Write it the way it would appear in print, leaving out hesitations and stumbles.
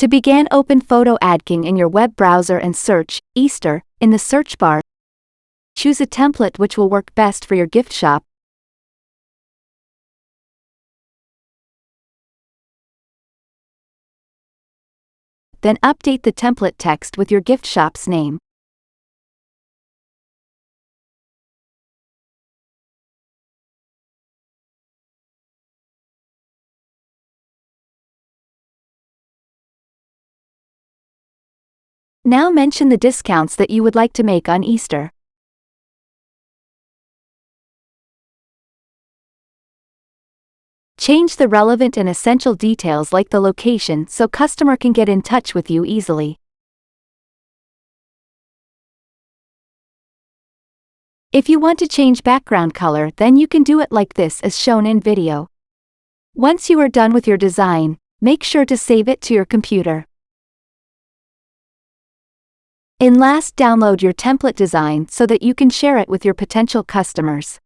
To begin, open PhotoADKing in your web browser and search Easter in the search bar. Choose a template which will work best for your gift shop. Then update the template text with your gift shop's name. Now mention the discounts that you would like to make on Easter. Change the relevant and essential details like the location so customer can get in touch with you easily. If you want to change background color, then you can do it like this as shown in video. Once you are done with your design, make sure to save it to your computer. And last, download your template design so that you can share it with your potential customers.